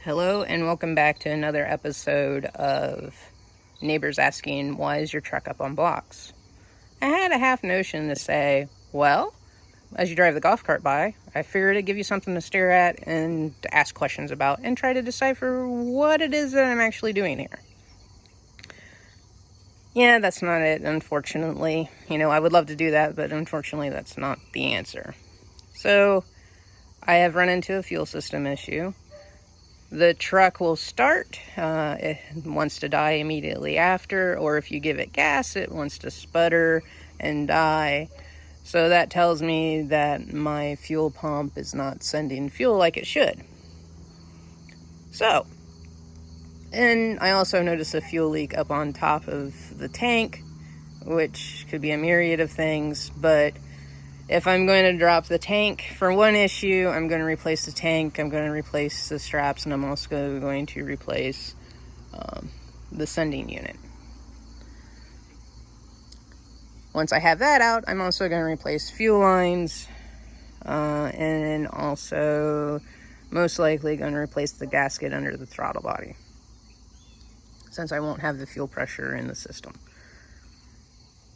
Hello and welcome back to another episode of Neighbors Asking, why is your truck up on blocks? I had a half notion to say, well, as you drive the golf cart by, I figured I'd give you something to stare at and to ask questions about and try to decipher what it is that I'm actually doing here. Yeah, that's not it, unfortunately. I would love to do that, but unfortunately that's not the answer. So, I have run into a fuel system issue. The truck will start, it wants to die immediately after, or if you give it gas, it wants to sputter and die. So that tells me that my fuel pump is not sending fuel like it should. So, and I also notice a fuel leak up on top of the tank, which could be a myriad of things, but if I'm going to drop the tank for one issue, I'm going to replace the tank, I'm going to replace the straps, and I'm also going to replace the sending unit. Once I have that out, I'm also going to replace fuel lines, and also most likely going to replace the gasket under the throttle body, since I won't have the fuel pressure in the system.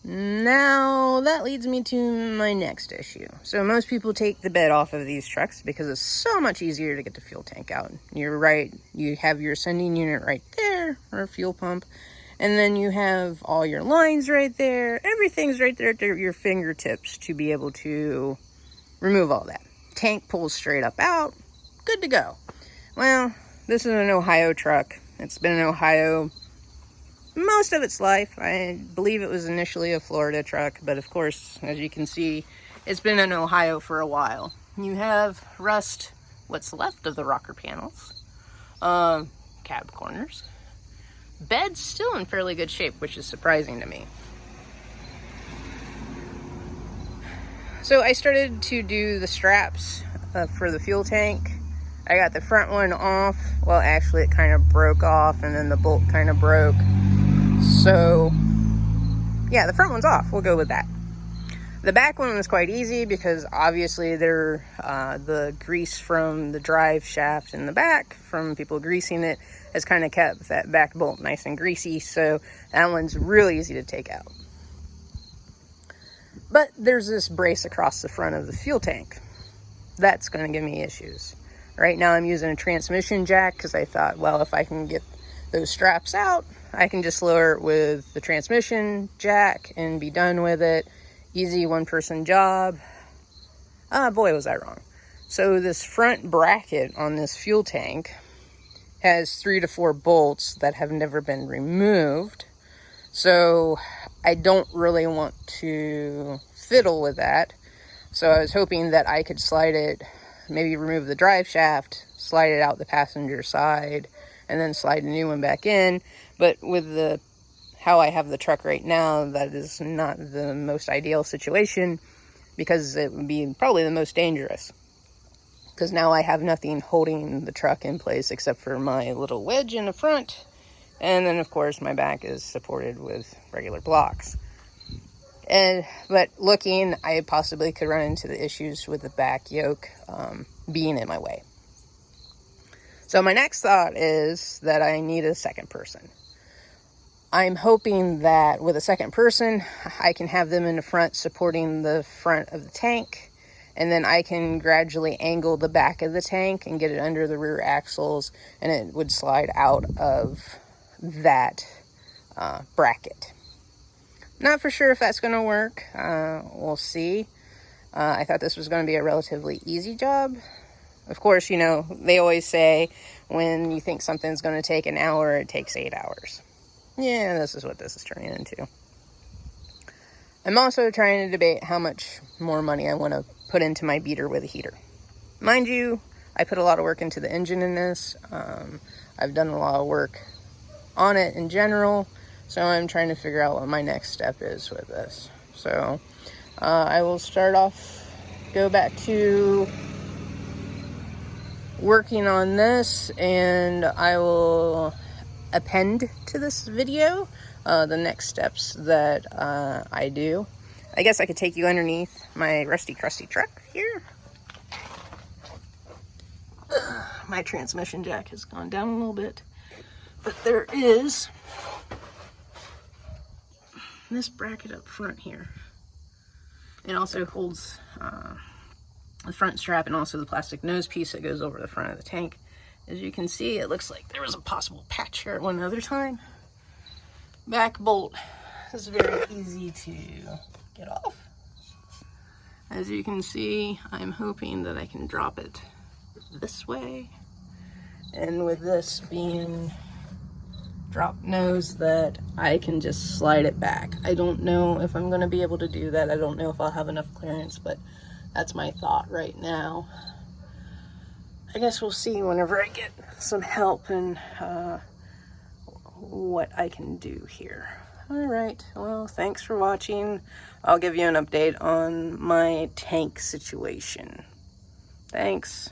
Now, that leads me to my next issue. So most people take the bed off of these trucks because it's so much easier to get the fuel tank out. You're right, you have your sending unit right there, or fuel pump, and then you have all your lines right there. Everything's right there at your fingertips to be able to remove all that. Tank pulls straight up out, good to go. Well, this is an Ohio truck. It's been in Ohio most of its life. I believe it was initially a Florida truck, but of course, as you can see, it's been in Ohio for a while. You have rust, what's left of the rocker panels, cab corners. Bed's still in fairly good shape, which is surprising to me. So I started to do the straps for the fuel tank. I got the front one off. Well, actually it kind of broke off and then the bolt kind of broke. So, yeah, the front one's off. We'll go with that. The back one was quite easy because obviously the grease from the drive shaft in the back, from people greasing it, has kind of kept that back bolt nice and greasy. So that one's really easy to take out. But there's this brace across the front of the fuel tank. That's going to give me issues. Right now I'm using a transmission jack because I thought, well, if I can get those straps out, I can just lower it with the transmission jack and be done with it. Easy one-person job. Boy, was I wrong. So this front bracket on this fuel tank has 3 to 4 bolts that have never been removed. So I don't really want to fiddle with that. So I was hoping that I could slide it, maybe remove the drive shaft, slide it out the passenger side, and then slide a new one back in. But with how I have the truck right now, that is not the most ideal situation, because it would be probably the most dangerous. Because now I have nothing holding the truck in place except for my little wedge in the front, and then of course my back is supported with regular blocks. But looking, I possibly could run into the issues with the back yoke being in my way. So my next thought is that I need a second person. I'm hoping that with a second person, I can have them in the front supporting the front of the tank, and then I can gradually angle the back of the tank and get it under the rear axles, and it would slide out of that bracket. Not for sure if that's going to work. We'll see. I thought this was going to be a relatively easy job. Of course, they always say when you think something's going to take an hour, it takes 8 hours. Yeah, this is what this is turning into. I'm also trying to debate how much more money I want to put into my beater with a heater. Mind you, I put a lot of work into the engine in this. I've done a lot of work on it in general, so I'm trying to figure out what my next step is with this. So I will go back to working on this, and I will append to this video the next steps that I do. I guess I could take you underneath my rusty crusty truck here. my transmission jack has gone down a little bit. But there is this bracket up front here. It also holds the front strap and also the plastic nose piece that goes over the front of the tank. As you can see, it looks like there was a possible patch here at one other time. Back bolt is very easy to get off. As you can see, I'm hoping that I can drop it this way. And with this being drop nose, that I can just slide it back. I don't know if I'm gonna be able to do that. I don't know if I'll have enough clearance, but that's my thought right now. I guess we'll see whenever I get some help and what I can do here. All right, well, thanks for watching. I'll give you an update on my tank situation. Thanks.